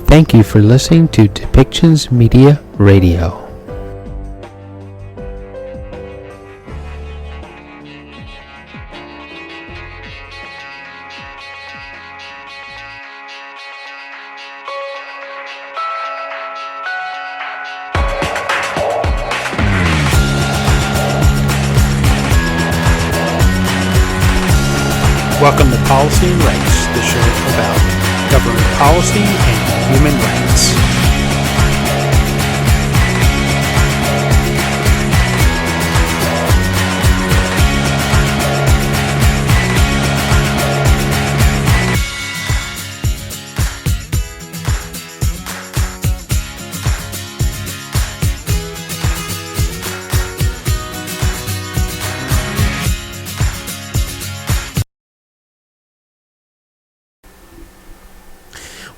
Thank you for listening to Depictions Media Radio. Welcome to Policy and Rights, the show about government policy and human rights.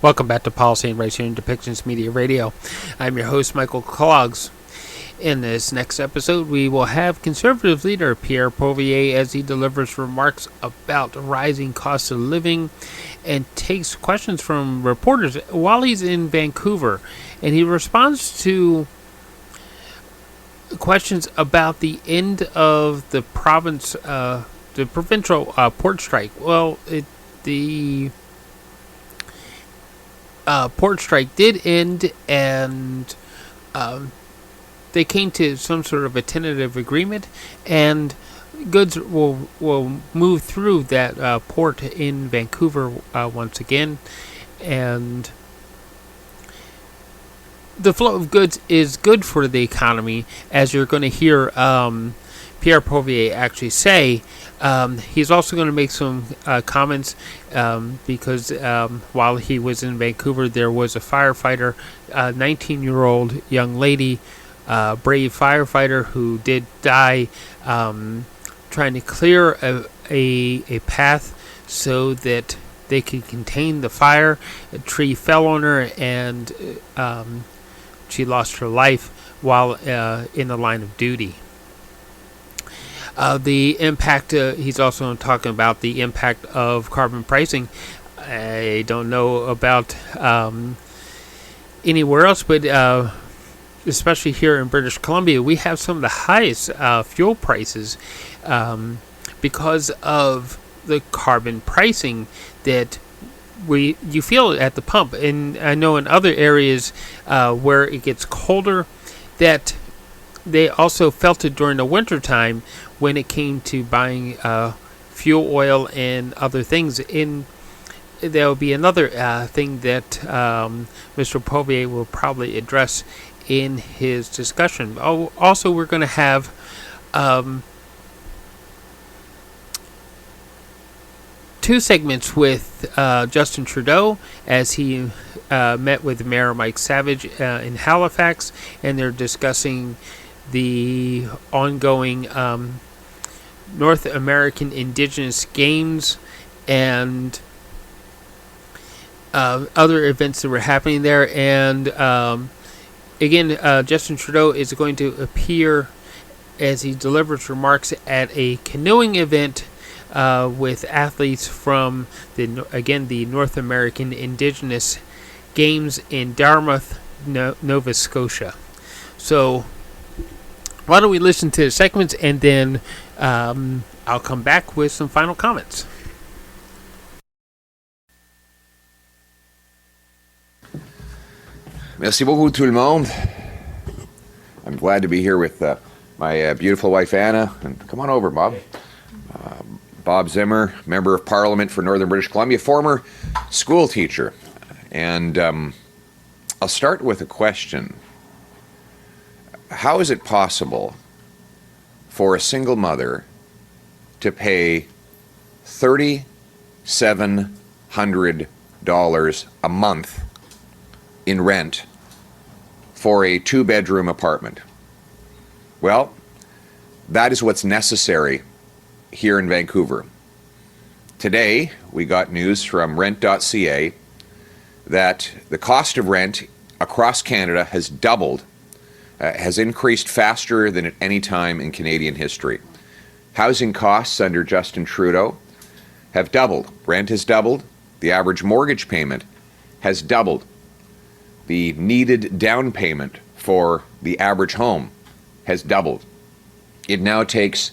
Welcome back to Policy and Rights here in Depictions Media Radio. I'm your host, Michael Clogs. In this next episode, we will have Conservative leader Pierre Poilievre as he delivers remarks about rising costs of living and takes questions from reporters while he's in Vancouver. And he responds to questions about the end of the provincial port strike. Well, the port strike did end, and they came to some sort of a tentative agreement, and goods will move through that port in Vancouver once again, and the flow of goods is good for the economy, as you're going to hear Pierre Poilievre actually say. He's also going to make some comments because while he was in Vancouver, there was a firefighter, a 19-year-old young lady, brave firefighter who did die trying to clear a path so that they could contain the fire. A tree fell on her, and she lost her life while in the line of duty. The impact, he's also talking about the impact of carbon pricing. I don't know about anywhere else, but especially here in British Columbia, we have some of the highest fuel prices because of the carbon pricing that you feel at the pump. And I know in other areas where it gets colder, that they also felt it during the winter time when it came to buying fuel oil and other things. There will be another thing that Mr. Poilievre will probably address in his discussion. Also, we're going to have two segments with Justin Trudeau as he met with Mayor Mike Savage in Halifax, and they're discussing the ongoing North American Indigenous Games and other events that were happening there. And again, Justin Trudeau is going to appear as he delivers remarks at a canoeing event with athletes from the North American Indigenous Games in Dartmouth, Nova Scotia. So why don't we listen to the segments, and then I'll come back with some final comments. Merci beaucoup tout le monde. I'm glad to be here with my beautiful wife Anna, and come on over, Bob. Bob Zimmer, Member of Parliament for Northern British Columbia, former school teacher. And I'll start with a question. How is it possible for a single mother to pay $3,700 a month in rent for a 2-bedroom apartment? Well, that is what's necessary here in Vancouver. Today, we got news from rent.ca that the cost of rent across Canada has doubled, has increased faster than at any time in Canadian history. Housing costs under Justin Trudeau have doubled. Rent has doubled. The average mortgage payment has doubled. The needed down payment for the average home has doubled. It now takes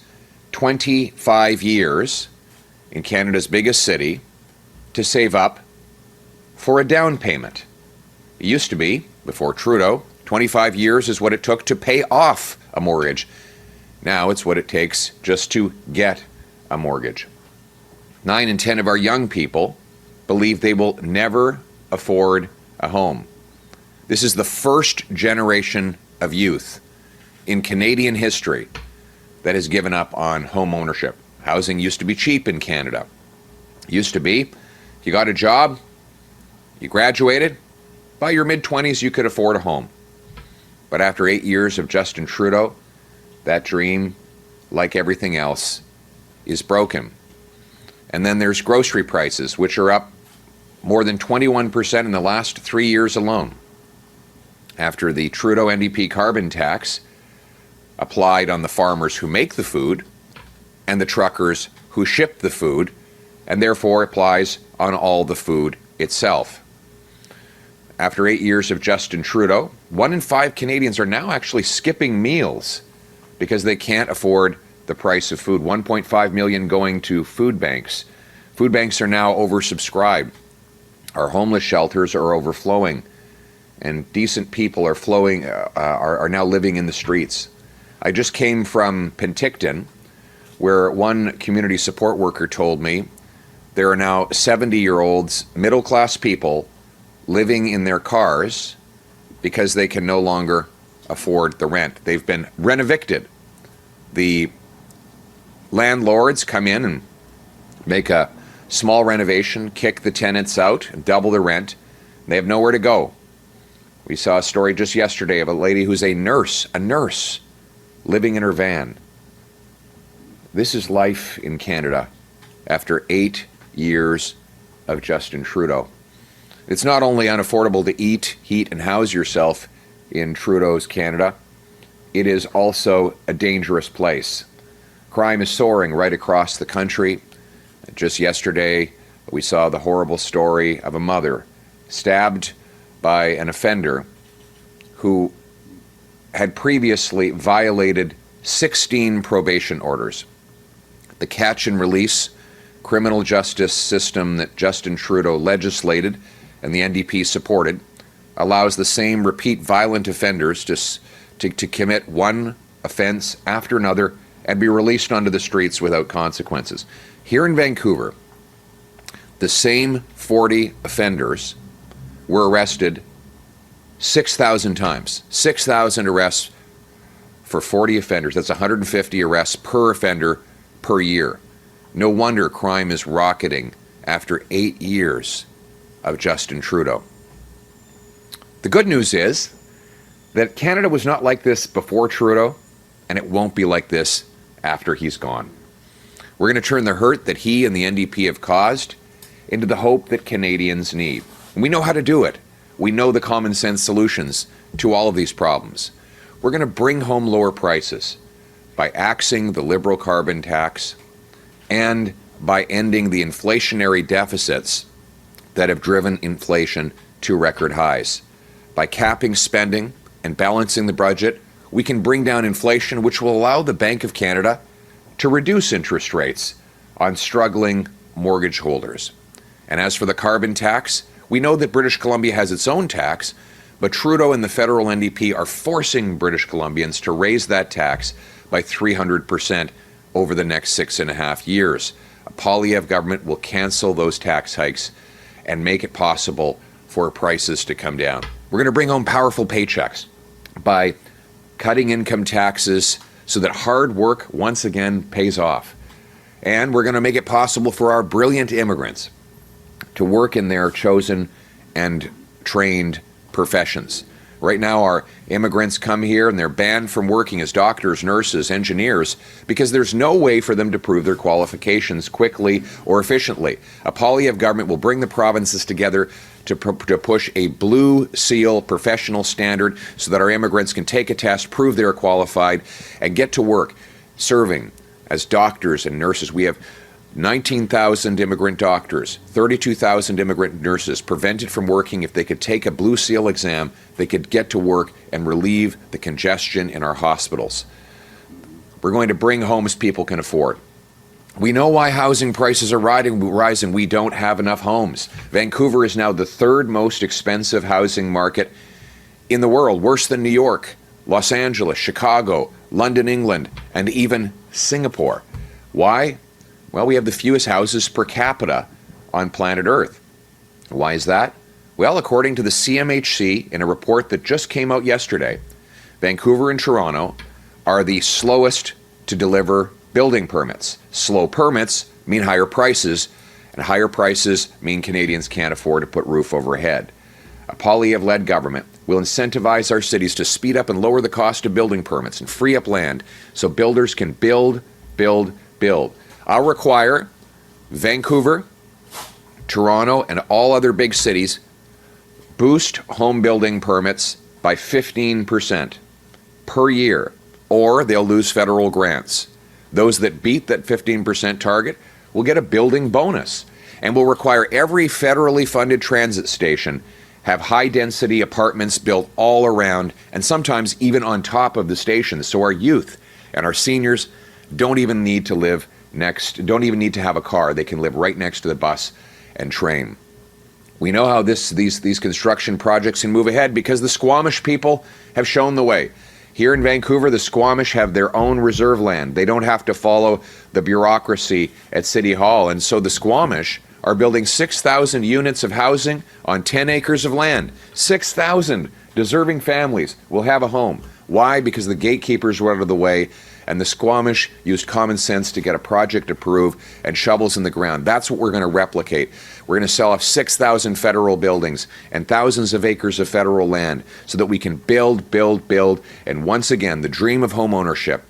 25 years in Canada's biggest city to save up for a down payment. It used to be, before Trudeau, 25 years is what it took to pay off a mortgage. Now it's what it takes just to get a mortgage. 9 in 10 of our young people believe they will never afford a home. This is the first generation of youth in Canadian history that has given up on home ownership. Housing used to be cheap in Canada. Used to be, you got a job, you graduated, by your mid-20s you could afford a home. But after 8 years of Justin Trudeau, that dream, like everything else, is broken. And then there's grocery prices, which are up more than 21% in the last 3 years alone. After the Trudeau NDP carbon tax applied on the farmers who make the food and the truckers who ship the food, and therefore applies on all the food itself. After 8 years of Justin Trudeau, 1 in 5 Canadians are now actually skipping meals because they can't afford the price of food. 1.5 million going to food banks. Food banks are now oversubscribed. Our homeless shelters are overflowing, and decent people are now living in the streets. I just came from Penticton, where one community support worker told me there are now 70-year-olds, middle-class people, living in their cars because they can no longer afford the rent. They've been rent-evicted. The landlords come in and make a small renovation, kick the tenants out, and double the rent. They have nowhere to go. We saw a story just yesterday of a lady who's a nurse, living in her van. This is life in Canada after 8 years of Justin Trudeau. It's not only unaffordable to eat, heat, and house yourself in Trudeau's Canada, it is also a dangerous place. Crime is soaring right across the country. Just yesterday, we saw the horrible story of a mother stabbed by an offender who had previously violated 16 probation orders. The catch and release criminal justice system that Justin Trudeau legislated and the NDP supported allows the same repeat violent offenders to commit one offense after another and be released onto the streets without consequences. Here in Vancouver, the same 40 offenders were arrested 6,000 times. 6,000 arrests for 40 offenders. That's 150 arrests per offender per year. No wonder crime is rocketing after 8 years of Justin Trudeau. The good news is that Canada was not like this before Trudeau, and it won't be like this after he's gone. We're going to turn the hurt that he and the NDP have caused into the hope that Canadians need. And we know how to do it. We know the common sense solutions to all of these problems. We're going to bring home lower prices by axing the Liberal carbon tax and by ending the inflationary deficits that have driven inflation to record highs. By capping spending and balancing the budget, we can bring down inflation, which will allow the Bank of Canada to reduce interest rates on struggling mortgage holders. And as for the carbon tax, we know that British Columbia has its own tax, but Trudeau and the federal NDP are forcing British Columbians to raise that tax by 300% over the next 6.5 years. A Poilievre government will cancel those tax hikes and make it possible for prices to come down. We're going to bring home powerful paychecks by cutting income taxes so that hard work once again pays off. And we're going to make it possible for our brilliant immigrants to work in their chosen and trained professions. Right now, our immigrants come here and they're banned from working as doctors, nurses, engineers, because there's no way for them to prove their qualifications quickly or efficiently. A Poilievre government will bring the provinces together to push a blue seal professional standard so that our immigrants can take a test, prove they're qualified, and get to work serving as doctors and nurses. We have 19,000 immigrant doctors, 32,000 immigrant nurses prevented from working. If they could take a Blue Seal exam, they could get to work and relieve the congestion in our hospitals. We're going to bring homes people can afford. We know why housing prices are rising. We don't have enough homes. Vancouver is now the third most expensive housing market in the world, worse than New York, Los Angeles, Chicago, London, England, and even Singapore. Why? Well, we have the fewest houses per capita on planet Earth. Why is that? Well, according to the CMHC, in a report that just came out yesterday, Vancouver and Toronto are the slowest to deliver building permits. Slow permits mean higher prices, and higher prices mean Canadians can't afford to put roof overhead. A Poilievre-led government will incentivize our cities to speed up and lower the cost of building permits and free up land so builders can build. I'll require Vancouver, Toronto, and all other big cities boost home building permits by 15% per year, or they'll lose federal grants. Those that beat that 15% target will get a building bonus, and will require every federally funded transit station have high-density apartments built all around and sometimes even on top of the stations, so our youth and our seniors don't even need to have a car. They can live right next to the bus and train. We know how these construction projects can move ahead because the Squamish people have shown the way. Here in Vancouver, the Squamish have their own reserve land. They don't have to follow the bureaucracy at City Hall, and so the Squamish are building 6,000 units of housing on 10 acres of land. 6,000 deserving families will have a home. Why? Because the gatekeepers were out of the way, and the Squamish used common sense to get a project approved and shovels in the ground. That's what we're going to replicate. We're going to sell off 6,000 federal buildings and thousands of acres of federal land so that we can build. And once again, the dream of home ownership,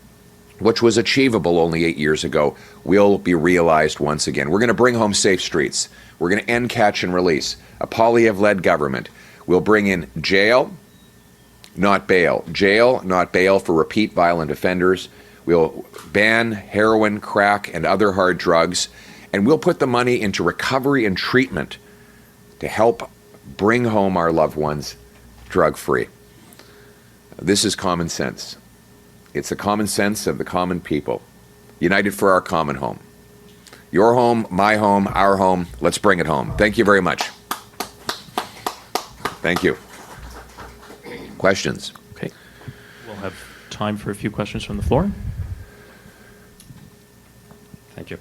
which was achievable only 8 years ago, will be realized once again. We're going to bring home safe streets. We're going to end catch and release. A Poilievre-led government will bring in jail, not bail. Jail, not bail for repeat violent offenders. We'll ban heroin, crack, and other hard drugs, and we'll put the money into recovery and treatment to help bring home our loved ones drug-free. This is common sense. It's the common sense of the common people, united for our common home. Your home, my home, our home. Let's bring it home. Thank you very much. Thank you. Questions? Okay. We'll have time for a few questions from the floor. Thank you.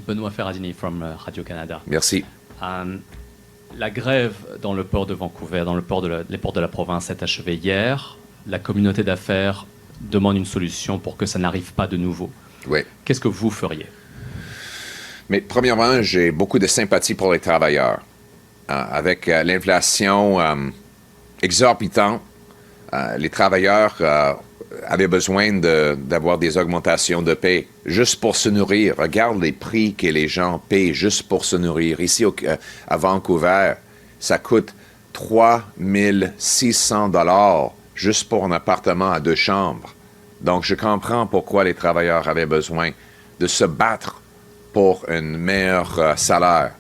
Benoît Ferradini from Radio-Canada. Merci. La grève dans le port de Vancouver, dans les ports de la province, s'est achevée hier. La communauté d'affaires demande une solution pour que ça n'arrive pas de nouveau. Oui. Qu'est-ce que vous feriez? Mais premièrement, j'ai beaucoup de sympathie pour les travailleurs. Avec l'inflation exorbitante, les travailleurs avaient besoin d'avoir des augmentations de paie juste pour se nourrir. Regarde les prix que les gens payent juste pour se nourrir. Ici, à Vancouver, ça coûte 3 600 $ juste pour un appartement à 2 chambres. Donc, je comprends pourquoi les travailleurs avaient besoin de se battre pour un meilleur salaire.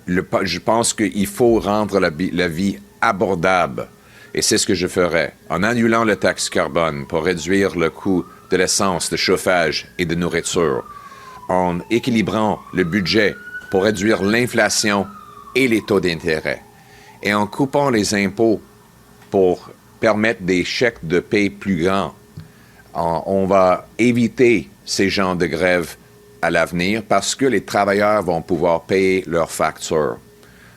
Je pense qu'il faut rendre la vie abordable. Et c'est ce que je ferais, en annulant la taxe carbone pour réduire le coût de l'essence, de chauffage et de nourriture, en équilibrant le budget pour réduire l'inflation et les taux d'intérêt, et en coupant les impôts pour permettre des chèques de paie plus grands. On va éviter ces genres de grèves à l'avenir parce que les travailleurs vont pouvoir payer leurs factures.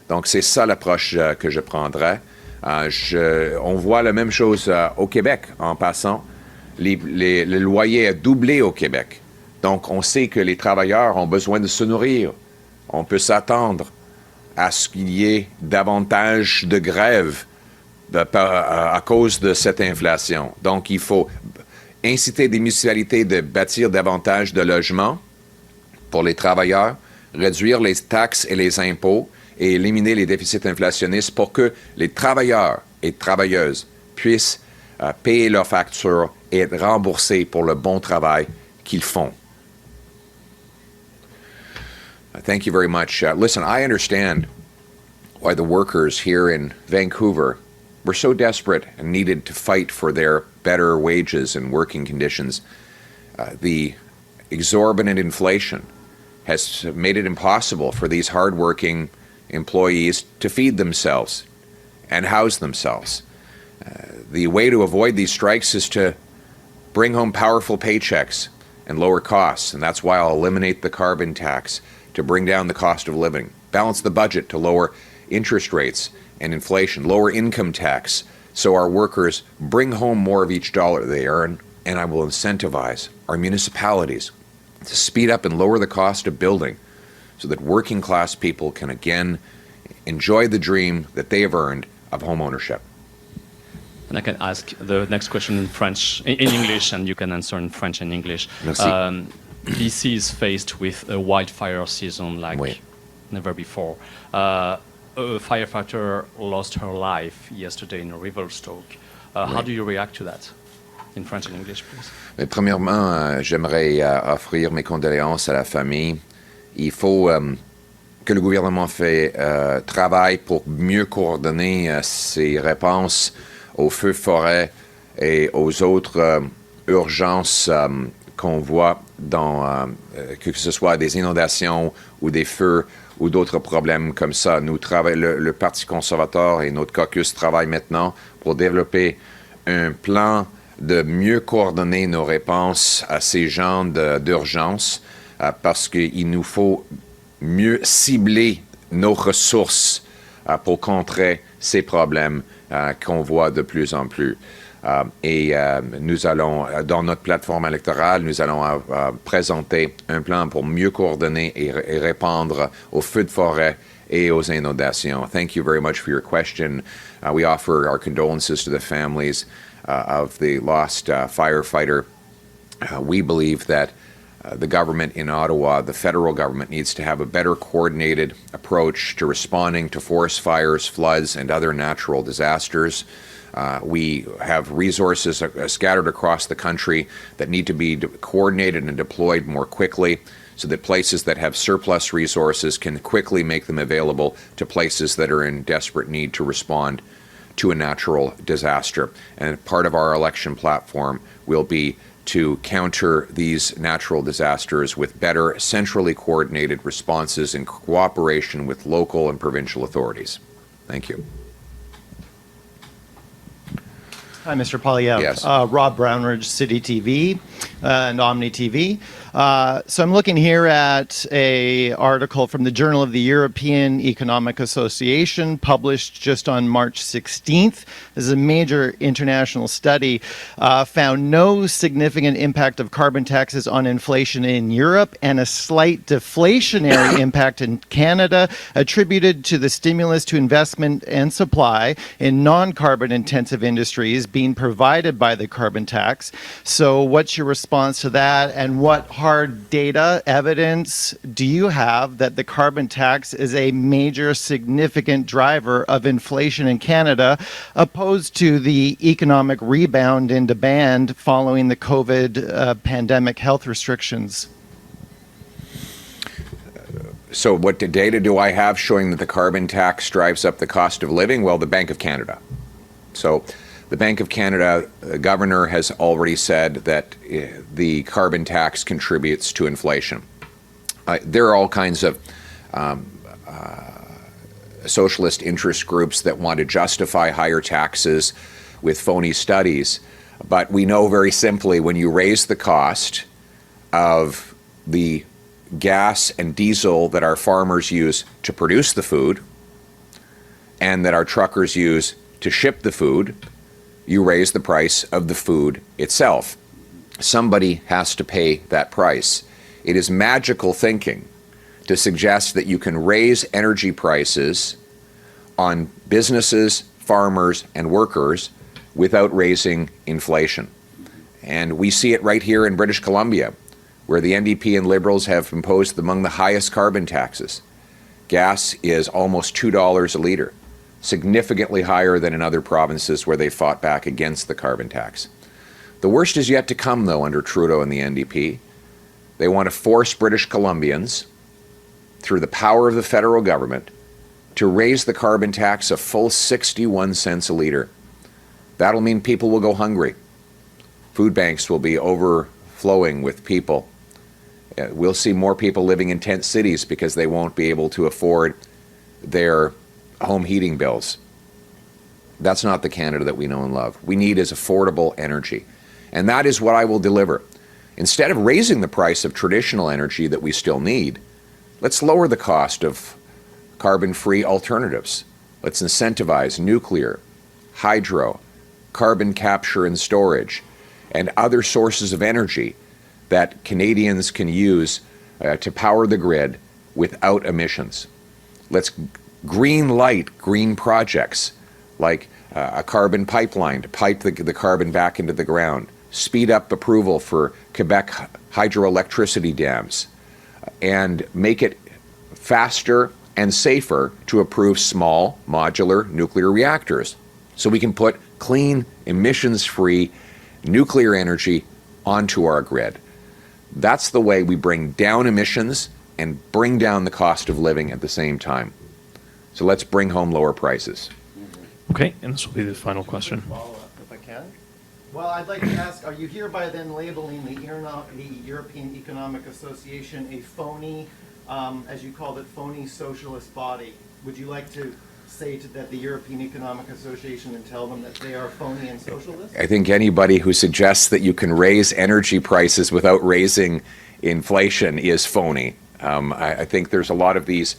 Donc, c'est ça l'approche que je prendrais. On voit la même chose au Québec en passant. Le loyer a doublé au Québec. Donc, on sait que les travailleurs ont besoin de se nourrir. On peut s'attendre à ce qu'il y ait davantage de grèves à cause de cette inflation. Donc, il faut inciter des municipalités de bâtir davantage de logements pour les travailleurs, réduire les taxes et les impôts et éliminer les déficits inflationnistes pour que les travailleurs et travailleuses puissent payer leurs factures et être remboursés pour le bon travail qu'ils font. Thank you very much. Listen, I understand why the workers here in Vancouver were so desperate and needed to fight for their better wages and working conditions. The exorbitant inflation has made it impossible for these hardworking employees to feed themselves and house themselves. The way to avoid these strikes is to bring home powerful paychecks and lower costs, and that's why I'll eliminate the carbon tax to bring down the cost of living, balance the budget to lower interest rates and inflation, lower income tax so our workers bring home more of each dollar they earn, and I will incentivize our municipalities to speed up and lower the cost of building so that working class people can again enjoy the dream that they have earned of home ownership. And I can ask the next question in French, in English, and you can answer in French and English. Merci. BC is faced with a wildfire season like Oui. never before. A firefighter lost her life yesterday in Revelstoke. How do you react to that? In French and English, please. Mais premièrement, j'aimerais offrir mes condoléances à la famille. Il faut que le gouvernement travaille pour mieux coordonner ses réponses aux feux de forêt et aux autres urgences qu'on voit que ce soit des inondations ou des feux ou d'autres problèmes comme ça. Le Parti conservateur et notre caucus travaillent maintenant pour développer un plan de mieux coordonner nos réponses à ces genres d'urgence parce qu'il nous faut mieux cibler nos ressources pour contrer ces problèmes qu'on voit de plus en plus. Et nous allons, dans notre plateforme électorale, nous allons présenter un plan pour mieux coordonner et répondre aux feux de forêt et aux inondations. Thank you very much for your question. We offer our condolences to the families of the lost firefighter. We believe that the government in Ottawa, the federal government, needs to have a better coordinated approach to responding to forest fires, floods, and other natural disasters. We have resources scattered across the country that need to be coordinated and deployed more quickly so that places that have surplus resources can quickly make them available to places that are in desperate need to respond to a natural disaster. And part of our election platform will be to counter these natural disasters with better centrally coordinated responses in cooperation with local and provincial authorities. Thank you. Hi, Mr. Poilievre. Yes. Rob Brownridge, City TV and Omni TV. So I'm looking here at a article from the Journal of the European Economic Association published just on March 16th. This is a major international study. Found no significant impact of carbon taxes on inflation in Europe and a slight deflationary impact in Canada attributed to the stimulus to investment and supply in non-carbon intensive industries being provided by the carbon tax. So what's your response to that, and what hard data evidence do you have that the carbon tax is a major significant driver of inflation in Canada opposed to the economic rebound in demand following the COVID pandemic health restrictions? So what data do I have showing that the carbon tax drives up the cost of living? Well, the Bank of Canada. So the Bank of Canada governor has already said that the carbon tax contributes to inflation. There are all kinds of socialist interest groups that want to justify higher taxes with phony studies. But we know very simply when you raise the cost of the gas and diesel that our farmers use to produce the food and that our truckers use to ship the food, you raise the price of the food itself. Somebody has to pay that price. It is magical thinking to suggest that you can raise energy prices on businesses, farmers, and workers without raising inflation. And we see it right here in British Columbia, where the NDP and Liberals have imposed among the highest carbon taxes. Gas is almost $2 a litre, significantly higher than in other provinces where they fought back against the carbon tax. The worst is yet to come, though, under Trudeau and the NDP. They want to force British Columbians through the power of the federal government, to raise the carbon tax a full 61 cents a litre. That'll mean people will go hungry. Food banks will be overflowing with people. We'll see more people living in tent cities because they won't be able to afford their home heating bills. That's not the Canada that we know and love. We need is affordable energy. And that is what I will deliver. Instead of raising the price of traditional energy that we still need, let's lower the cost of carbon-free alternatives. Let's incentivize nuclear, hydro, carbon capture and storage, and other sources of energy that Canadians can use to power the grid without emissions. Let's green light green projects like a carbon pipeline to pipe the carbon back into the ground, speed up approval for Quebec hydroelectricity dams, and make it faster and safer to approve small modular nuclear reactors so we can put clean, emissions-free nuclear energy onto our grid. That's the way we bring down emissions and bring down the cost of living at the same time. So let's bring home lower prices. Okay, and this will be the final question. Follow-up, if I can. Well, I'd like to ask, are you hereby then labeling the European Economic Association a phony, as you called it, phony socialist body? Would you like to say that the European Economic Association and tell them that they are phony and socialist? I think anybody who suggests that you can raise energy prices without raising inflation is phony. I think there's a lot of these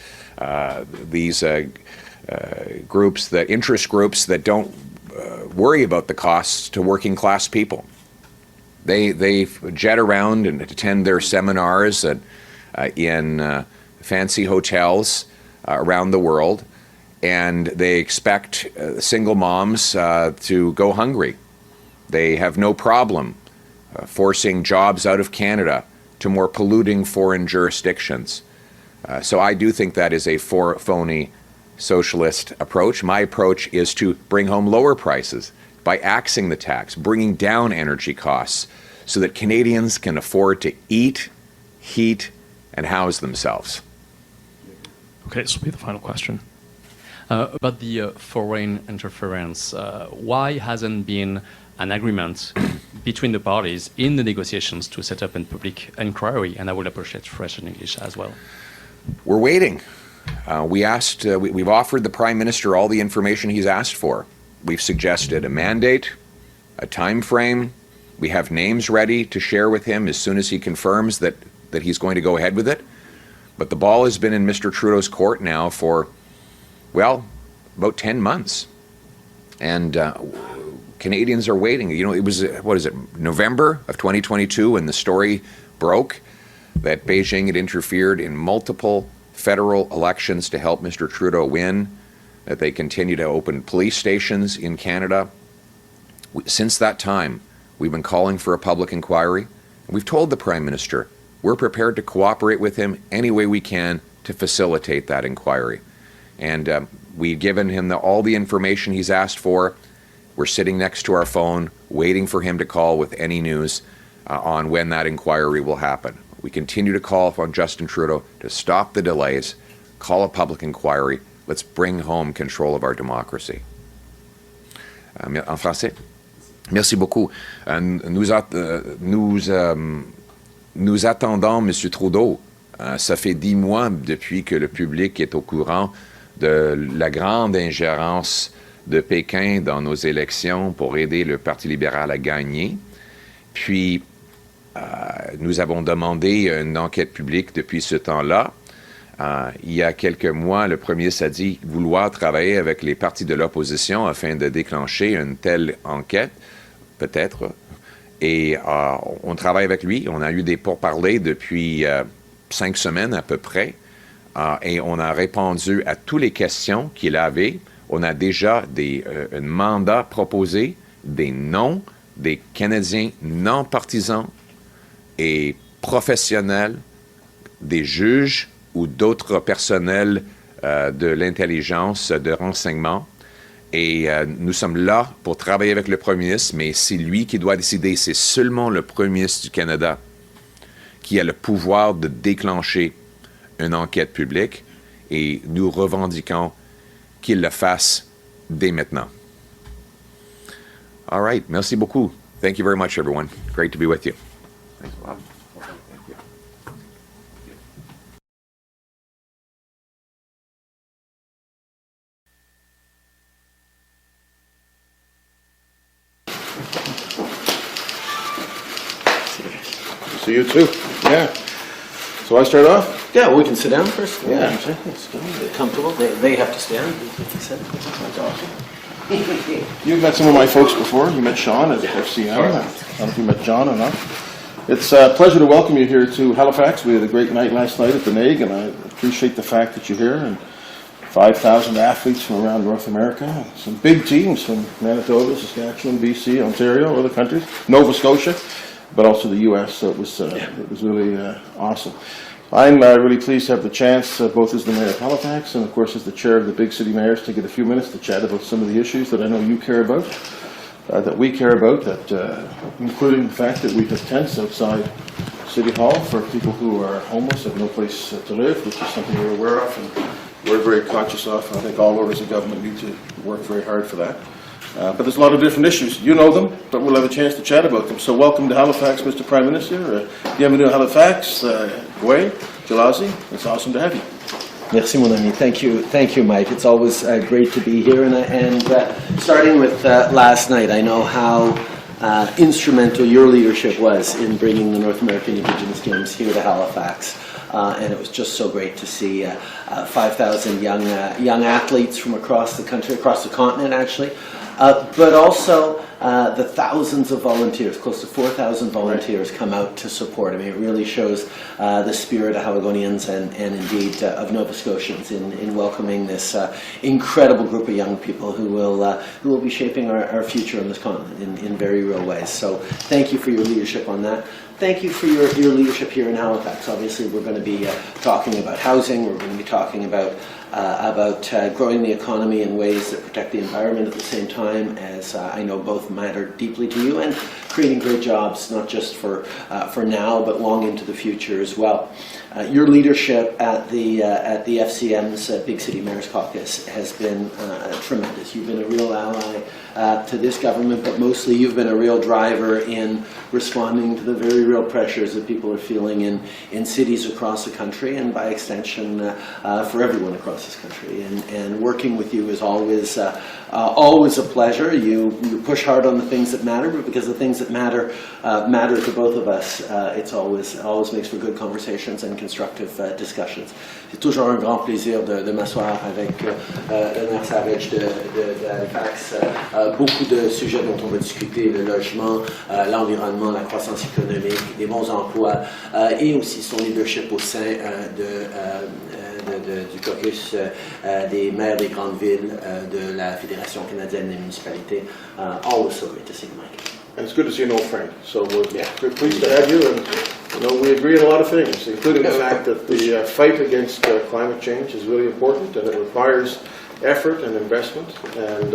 groups, that interest groups that don't worry about the costs to working class people. They jet around and attend their seminars in fancy hotels around the world, and they expect single moms to go hungry. They have no problem forcing jobs out of Canada to more polluting foreign jurisdictions. So I do think that is a phony socialist approach. My approach is to bring home lower prices by axing the tax, bringing down energy costs so that Canadians can afford to eat, heat, and house themselves. Okay, this will be the final question. About the foreign interference, why hasn't been an agreement between the parties in the negotiations to set up a public inquiry? And I would appreciate fresh in English as well. We're waiting. We've offered the Prime Minister all the information he's asked for. We've suggested a mandate, a time frame. We have names ready to share with him as soon as he confirms that he's going to go ahead with it. But the ball has been in Mr. Trudeau's court now for, well, about 10 months. And Canadians are waiting. You know, it was, November of 2022 when the story broke that Beijing had interfered in multiple federal elections to help Mr. Trudeau win, that they continue to open police stations in Canada. Since that time, we've been calling for a public inquiry. We've told the Prime Minister we're prepared to cooperate with him any way we can to facilitate that inquiry. And we've given him all the information he's asked for. We're sitting next to our phone, waiting for him to call with any news on when that inquiry will happen. We continue to call upon Justin Trudeau to stop the delays, call a public inquiry. Let's bring home control of our democracy. En français? Merci beaucoup. Nous attendons M. Trudeau. Ça fait 10 mois depuis que le public est au courant de la grande ingérence de Pékin dans nos élections pour aider le Parti libéral à gagner. Puis, nous avons demandé une enquête publique depuis ce temps-là. Il y a quelques mois, le premier ministre a dit vouloir travailler avec les partis de l'opposition afin de déclencher une telle enquête, peut-être. Et on travaille avec lui. On a eu des pourparlers depuis 5 semaines à peu près. Et on a répondu à toutes les questions qu'il avait. On a déjà un mandat proposé, des noms des Canadiens non partisans et professionnels, des juges ou d'autres personnels de l'intelligence, de renseignement. Et nous sommes là pour travailler avec le Premier ministre, mais c'est lui qui doit décider. C'est seulement le Premier ministre du Canada qui a le pouvoir de déclencher une enquête publique et nous revendiquons qu'il le fasse dès maintenant. All right. Merci beaucoup. Thank you very much, everyone. Great to be with you. Thanks a lot. Thank you. See you too. Yeah. So I start off? Yeah, we can sit down first. Yeah. They're comfortable. They have to stand. That's awesome. You've met some of my folks before. You met Sean at FCM. I don't know if you met John or not. It's a pleasure to welcome you here to Halifax. We had a great night last night at the NAIG, and I appreciate the fact that you're here. And 5,000 athletes from around North America. Some big teams from Manitoba, Saskatchewan, BC, Ontario, other countries, Nova Scotia, but also the U.S. So it was really awesome. I'm really pleased to have the chance, both as the Mayor of Halifax and, of course, as the Chair of the Big City Mayors, to get a few minutes to chat about some of the issues that I know you care about, that we care about, including the fact that we have tents outside City Hall for people who are homeless, have no place to live, which is something we're aware of and we're very conscious of. I think all orders of government need to work very hard for that. But there's a lot of different issues. You know them, but we'll have a chance to chat about them. So welcome to Halifax, Mr. Prime Minister. Bienvenue à Halifax. Gwe, Jalazi, it's awesome to have you. Merci, mon ami. Thank you, Mike. It's always great to be here. And starting with last night, I know how instrumental your leadership was in bringing the North American Indigenous Games here to Halifax. And it was just so great to see 5,000 young athletes from across the country, across the continent actually, but also the thousands of volunteers, close to 4,000 volunteers come out to support. I mean, it really shows the spirit of Haligonians and indeed of Nova Scotians in welcoming this incredible group of young people who will be shaping our future on this continent in very real ways. So thank you for your leadership on that. Thank you for your leadership here in Halifax. Obviously, we're going to be talking about housing. We're going to be talking about growing the economy in ways that protect the environment at the same time, as I know both matter deeply to you, and creating great jobs, not just for now, but long into the future as well. Your leadership at the FCM's Big City Mayors Caucus has been tremendous. You've been a real ally to this government, but mostly you've been a real driver in responding to the very real pressures that people are feeling in cities across the country, and by extension for everyone across this country. And working with you is always a pleasure. You push hard on the things that matter, but because the things that matter to both of us, it always makes for good conversations and constructive discussions. C'est toujours un grand plaisir de m'asseoir avec le maire Savage de Halifax. Beaucoup de sujets dont on va discuter, le logement, l'environnement, la croissance économique, des bons emplois, et aussi son leadership au sein du caucus des maires des grandes villes de la Fédération canadienne des municipalités. Always so great to see you, Mike. And it's good to see an old friend. So we're pleased to have you. And we agree on a lot of things, including the fact that the fight against climate change is really important, and it requires effort and investment. And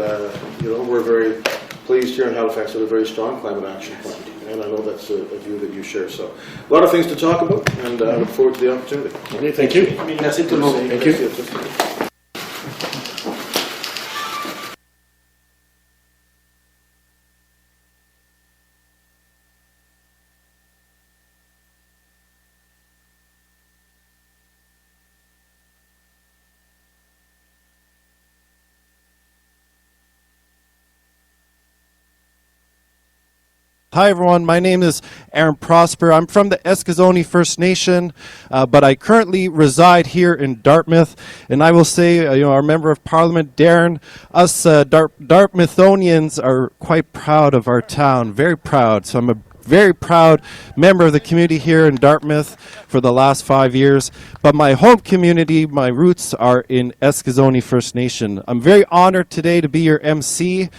we're very pleased here in Halifax to have a very strong climate action plan. And I know that's a view that you share. So a lot of things to talk about, and I look forward to the opportunity. Okay, thank you. Merci tout le monde. Thank you. Hi everyone, my name is Aaron Prosper. I'm from the Eskizoni First Nation, but I currently reside here in Dartmouth. And I will say, our Member of Parliament, Darren, us Dartmouthonians are quite proud of our town, very proud. So I'm a very proud member of the community here in Dartmouth for the last 5 years. But my home community, my roots are in Eskizoni First Nation. I'm very honored today to be your MC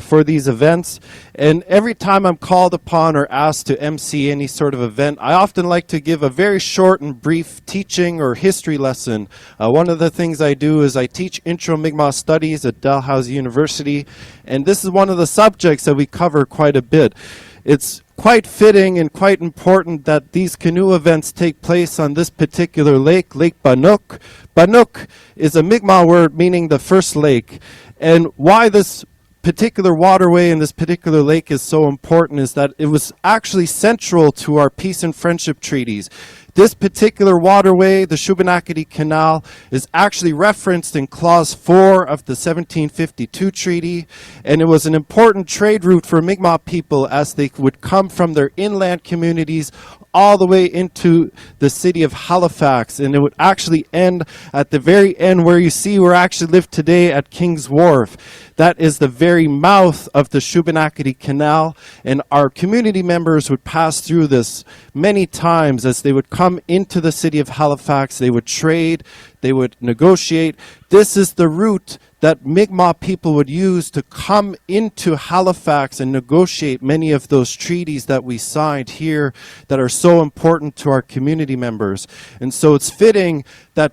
for these events. And every time I'm called upon or asked to MC any sort of event, I often like to give a very short and brief teaching or history lesson. One of the things I do is I teach Intro Mi'kmaq Studies at Dalhousie University. And this is one of the subjects that we cover quite a bit. It's quite fitting and quite important that these canoe events take place on this particular lake, Lake Bannock. Bannock is a Mi'kmaq word meaning the first lake. And why this particular waterway and this particular lake is so important is that it was actually central to our peace and friendship treaties. This particular waterway, the Shubenacadie Canal, is actually referenced in Clause 4 of the 1752 treaty, and it was an important trade route for Mi'kmaq people as they would come from their inland communities all the way into the city of Halifax, and it would actually end at the very end where you see we actually live today at King's Wharf. That is the very mouth of the Shubenacadie Canal, and our community members would pass through this many times as they would come into the city of Halifax. They would trade, they would negotiate. This is the route that Mi'kmaq people would use to come into Halifax and negotiate many of those treaties that we signed here that are so important to our community members. And so it's fitting that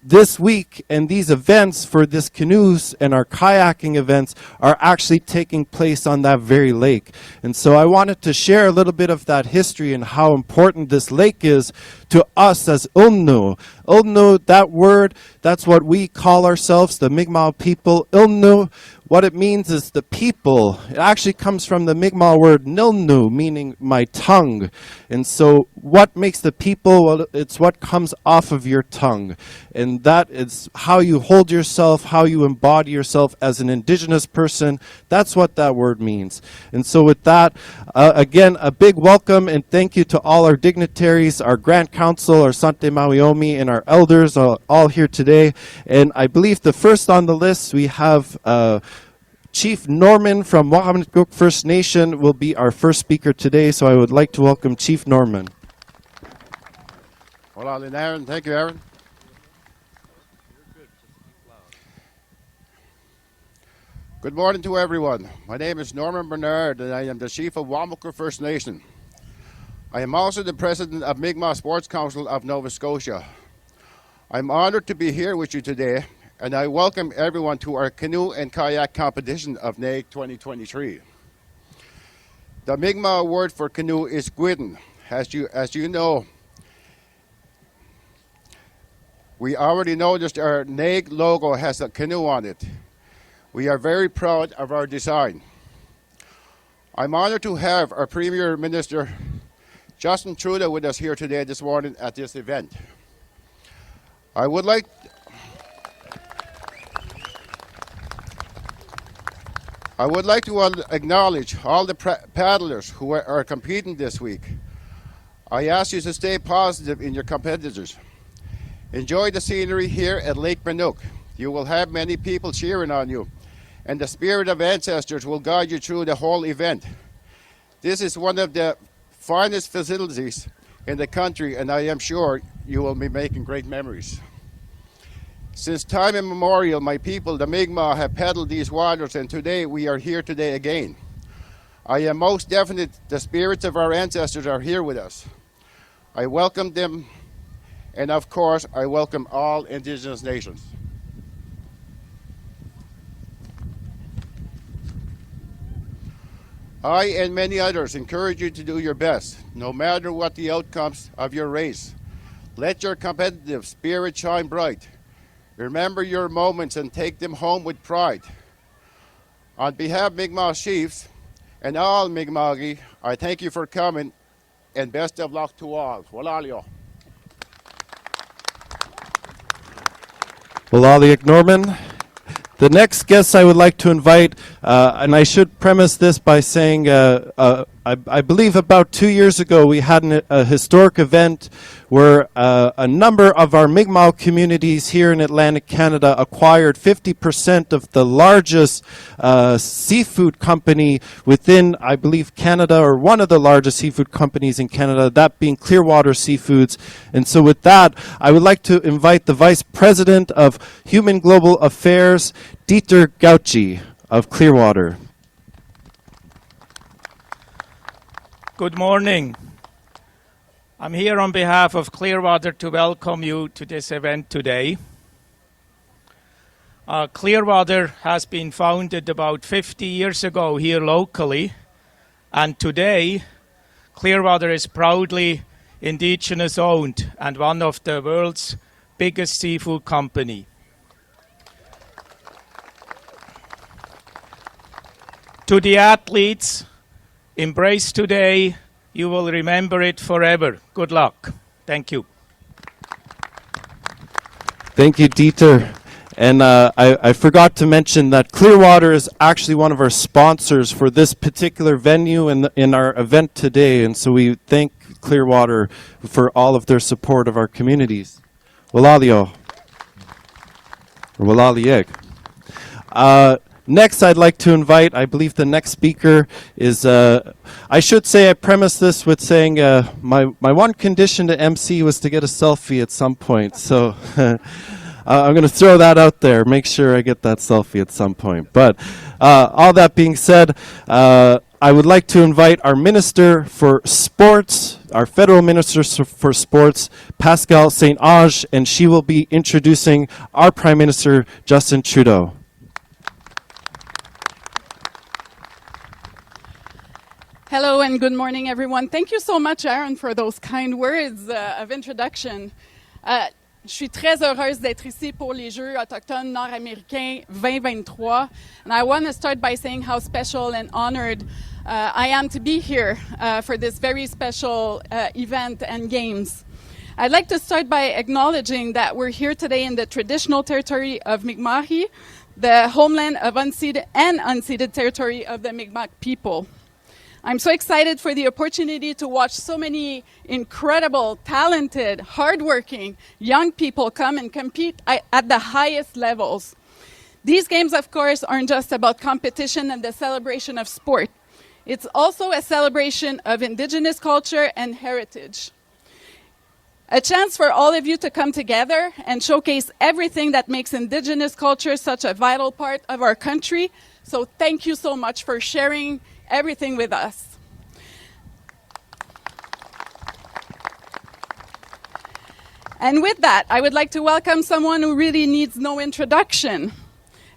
this week and these events for this canoes and our kayaking events are actually taking place on that very lake. And so I wanted to share a little bit of that history and how important this lake is to us as Ulnu. Ulnu, that word, that's what we call ourselves, the Mi'kmaq people. Ulnu, what it means is the people. It actually comes from the Mi'kmaq word nilnu, meaning my tongue. And so what makes the people? Well, it's what comes off of your tongue. And that is how you hold yourself, how you embody yourself as an Indigenous person. That's what that word means. And so with that, again, a big welcome and thank you to all our dignitaries, our Grand Council, our Sante Mawiomi, and our elders all here today. And I believe the first on the list, we have Chief Norman from Wagmatcook First Nation will be our first speaker today, so I would like to welcome Chief Norman. Hola, Aaron. Thank you, Aaron. Good morning to everyone. My name is Norman Bernard, and I am the Chief of Wagmatcook First Nation. I am also the President of Mi'kmaq Sports Council of Nova Scotia. I'm honored to be here with you today, and I welcome everyone to our canoe and kayak competition of NAIG 2023. The Mi'kmaq word for canoe is gwydn. As you know, we already noticed our NAIG logo has a canoe on it. We are very proud of our design. I'm honored to have our Premier Minister Justin Trudeau with us here today this morning at this event. I would like to acknowledge all the paddlers who are competing this week. I ask you to stay positive in your competitors. Enjoy the scenery here at Lake Bannock. You will have many people cheering on you, and the spirit of ancestors will guide you through the whole event. This is one of the finest facilities in the country, and I am sure you will be making great memories. Since time immemorial, my people, the Mi'kmaq, have paddled these waters, and today we are here today again. I am most definite the spirits of our ancestors are here with us. I welcome them, and of course, I welcome all Indigenous nations. I and many others encourage you to do your best, no matter what the outcomes of your race. Let your competitive spirit shine bright. Remember your moments and take them home with pride. On behalf of Mi'kmaq chiefs and all Mi'kmaqi, I thank you for coming and best of luck to all. Walalio. Walaliak Norman. The next guest I would like to invite, and I should premise this by saying, I believe about 2 years ago we had a historic event where a number of our Mi'kmaq communities here in Atlantic Canada acquired 50% of the largest seafood company within, I believe, Canada, or one of the largest seafood companies in Canada, that being Clearwater Seafoods. And so with that, I would like to invite the Vice President of Human Global Affairs, Dieter Gauchi of Clearwater. Good morning. I'm here on behalf of Clearwater to welcome you to this event today. Clearwater has been founded about 50 years ago here locally, and today Clearwater is proudly Indigenous owned and one of the world's biggest seafood company. To the athletes, embrace today. You will remember it forever. Good luck. Thank you. Thank you, Dieter. And I forgot to mention that Clearwater is actually one of our sponsors for this particular venue in our event today. And so we thank Clearwater for all of their support of our communities. Walalio. Or Walalieg. Next, I'd like to invite, I believe the next speaker is, I should say, I premise this with saying my one condition to MC was to get a selfie at some point. So I'm going to throw that out there. Make sure I get that selfie at some point. But all that being said, I would like to invite our Minister for Sports, our Federal Minister for Sports, Pascale St-Onge, and she will be introducing our Prime Minister, Justin Trudeau. Hello and good morning, everyone. Thank you so much, Aaron, for those kind words of introduction. Je suis très heureuse d'être ici pour les Jeux autochtones nord-américains 2023. And I want to start by saying how special and honored I am to be here for this very special event and games. I'd like to start by acknowledging that we're here today in the traditional territory of Mi'kmaq, the homeland of unceded and unceded territory of the Mi'kmaq people. I'm so excited for the opportunity to watch so many incredible, talented, hardworking young people come and compete at the highest levels. These games, of course, aren't just about competition and the celebration of sport. It's also a celebration of Indigenous culture and heritage. A chance for all of you to come together and showcase everything that makes Indigenous culture such a vital part of our country. So thank you so much for sharing everything with us. And with that, I would like to welcome someone who really needs no introduction.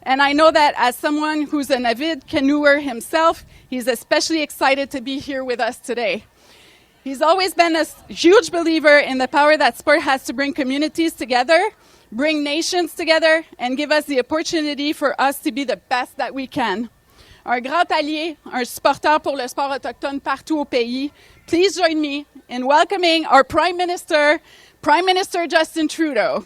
And I know that as someone who's an avid canoeer himself, he's especially excited to be here with us today. He's always been a huge believer in the power that sport has to bring communities together, bring nations together, and give us the opportunity for us to be the best that we can. Un grand allié, un supporter pour le sport autochtone partout au pays. Please join me in welcoming our Prime Minister Justin Trudeau.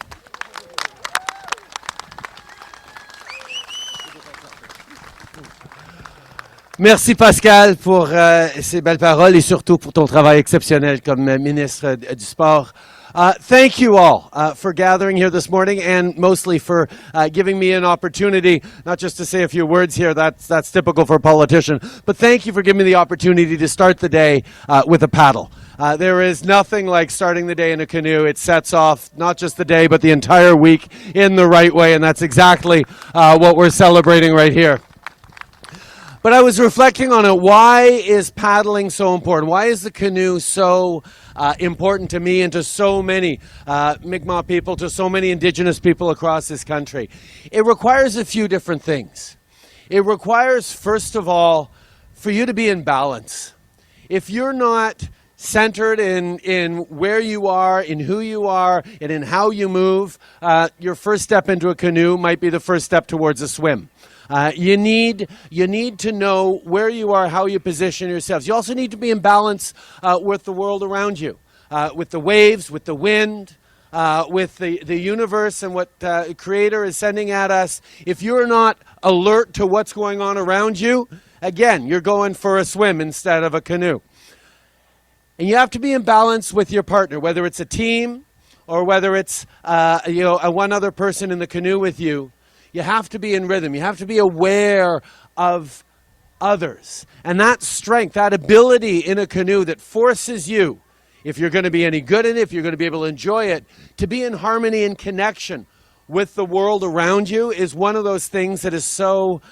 Merci Pascal pour ces belles paroles et surtout pour ton travail exceptionnel comme ministre du Sport. Thank you all for gathering here this morning and mostly for giving me an opportunity, not just to say a few words here, that's typical for a politician, but thank you for giving me the opportunity to start the day with a paddle. There is nothing like starting the day in a canoe. It sets off not just the day, but the entire week in the right way, and that's exactly what we're celebrating right here. But I was reflecting on it. Why is paddling so important? Why is the canoe so important to me and to so many Mi'kmaq people, to so many Indigenous people across this country? It requires a few different things. It requires, first of all, for you to be in balance. If you're not centered in where you are, in who you are, and in how you move, your first step into a canoe might be the first step towards a swim. You need to know where you are, how you position yourselves. You also need to be in balance with the world around you, with the waves, with the wind, with the universe and what the Creator is sending at us. If you're not alert to what's going on around you, again, you're going for a swim instead of a canoe. And you have to be in balance with your partner, whether it's a team or whether it's one other person in the canoe with you. You have to be in rhythm. You have to be aware of others. And that strength, that ability in a canoe that forces you, if you're going to be any good in it, if you're going to be able to enjoy it, to be in harmony and connection with the world around you is one of those things that is so,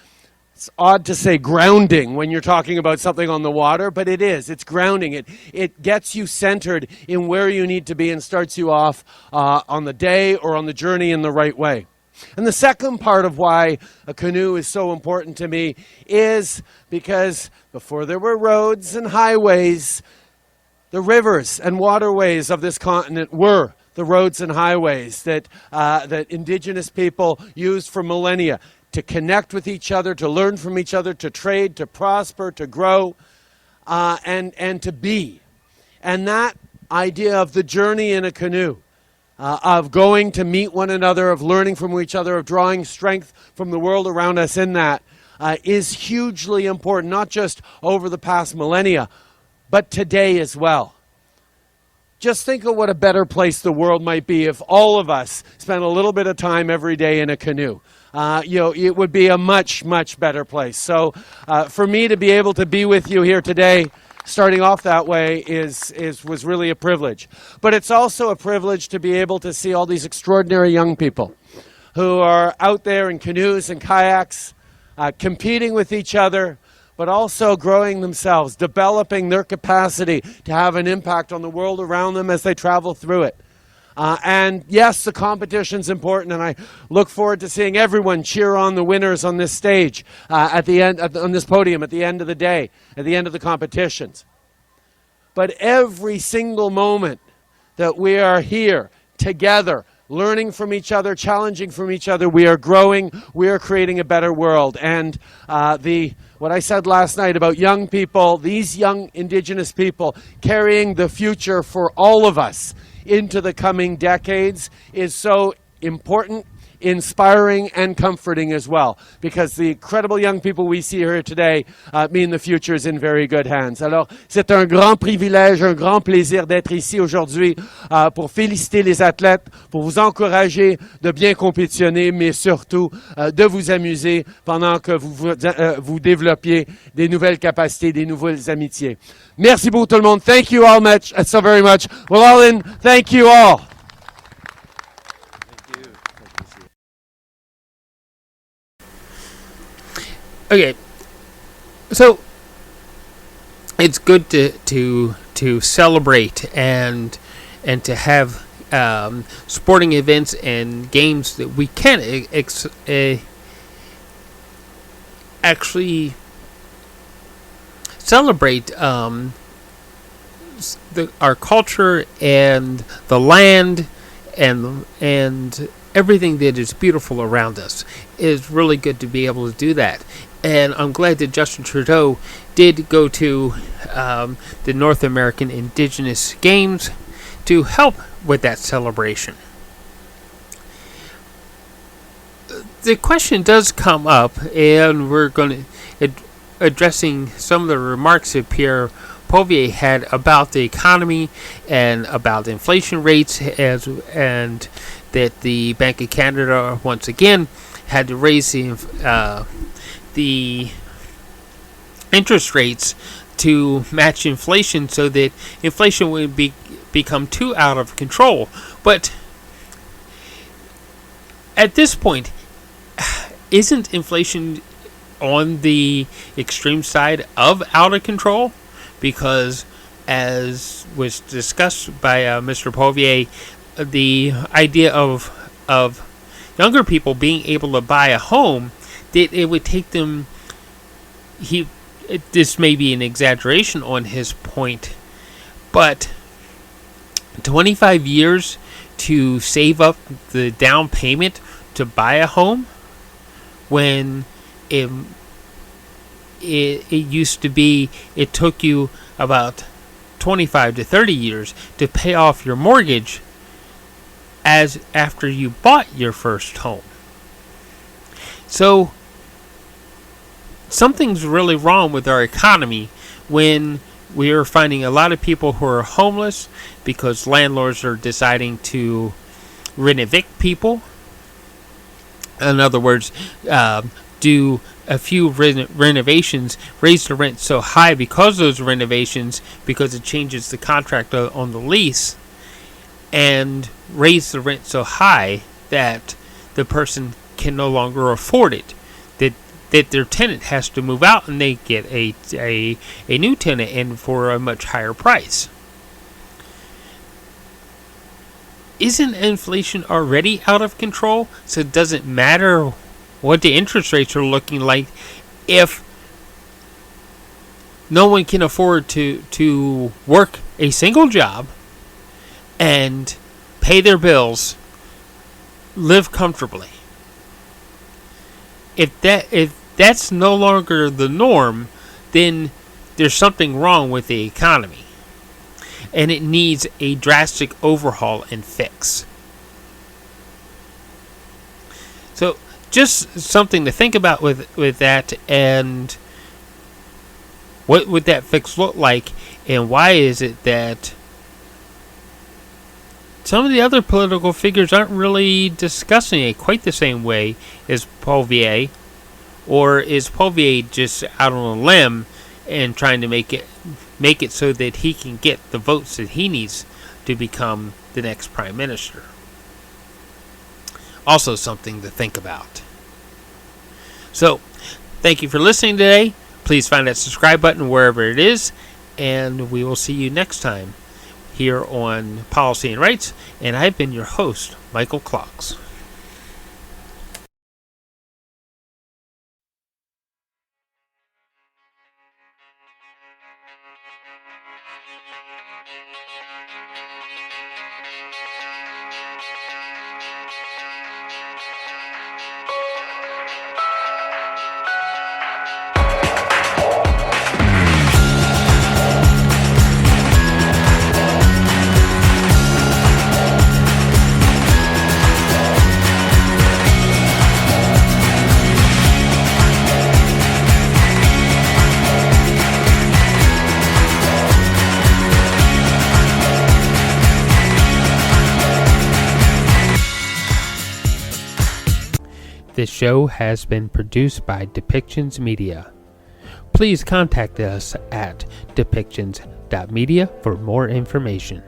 it's odd to say grounding when you're talking about something on the water, but it is. It's grounding. It gets you centered in where you need to be and starts you off on the day or on the journey in the right way. And the second part of why a canoe is so important to me is because before there were roads and highways, The rivers and waterways of this continent were the roads and highways that Indigenous people used for millennia to connect with each other, to learn from each other, to trade, to prosper, to grow, and to be. And that idea of the journey in a canoe, of going to meet one another, of learning from each other, of drawing strength from the world around us in that, is hugely important, not just over the past millennia, but today as well. Just think of what a better place the world might be if all of us spent a little bit of time every day in a canoe. It would be a much, much better place. So for me to be able to be with you here today, starting off that way was really a privilege. But it's also a privilege to be able to see all these extraordinary young people who are out there in canoes and kayaks, competing with each other, but also growing themselves, developing their capacity to have an impact on the world around them as they travel through it. And yes, the competition's important, and I look forward to seeing everyone cheer on the winners on this stage at the end, on this podium at the end of the day, at the end of the competitions. But every single moment that we are here together, learning from each other, challenging from each other, we are growing, we are creating a better world. And what I said last night about young people, these young Indigenous people carrying the future for all of us into the coming decades is so important, inspiring, and comforting as well, because the incredible young people we see here today mean the future is in very good hands. Alors, c'est un grand privilège, un grand plaisir d'être ici aujourd'hui pour féliciter les athlètes, pour vous encourager de bien compétitionner, mais surtout de vous amuser pendant que vous développiez des nouvelles capacités, des nouvelles amitiés. Merci beaucoup tout le monde. Thank you all so very much. Well, all in, thank you all. Okay, so it's good to celebrate and to have sporting events and games that we can actually celebrate our culture and the land and everything that is beautiful around us. Is really good to be able to do that. And I'm glad that Justin Trudeau did go to the North American Indigenous Games to help with that celebration. The question does come up, and we're going to addressing some of the remarks that Pierre Poilievre had about the economy and about inflation rates, and that the Bank of Canada once again had to raise the interest rates to match inflation so that inflation would become too out of control. But at this point, isn't inflation on the extreme side of out of control? Because as was discussed by Mr. Poilievre, the idea of younger people being able to buy a home, that it would take them, this may be an exaggeration on his point, but 25 years to save up the down payment to buy a home, when it used to be, it took you about 25 to 30 years to pay off your mortgage as after you bought your first home. So something's really wrong with our economy when we are finding a lot of people who are homeless because landlords are deciding to evict people. In other words, do a few renovations, raise the rent so high because of those renovations, because it changes the contract on the lease, and raise the rent so high that the person can no longer afford it, that their tenant has to move out and they get a new tenant in for a much higher price. Isn't inflation already out of control? So it doesn't matter what the interest rates are looking like if no one can afford to work a single job and pay their bills, live comfortably. If that's no longer the norm, then there's something wrong with the economy, and it needs a drastic overhaul and fix. So just something to think about with that, and what would that fix look like, and why is it that some of the other political figures aren't really discussing it quite the same way as Poilievre? Or is Poilievre just out on a limb and trying to make it so that he can get the votes that he needs to become the next prime minister? Also something to think about. So, thank you for listening today. Please find that subscribe button wherever it is, and we will see you next time here on Policy and Rights. And I've been your host, Michael Clocks. This show has been produced by Depictions Media. Please contact us at depictions.media for more information.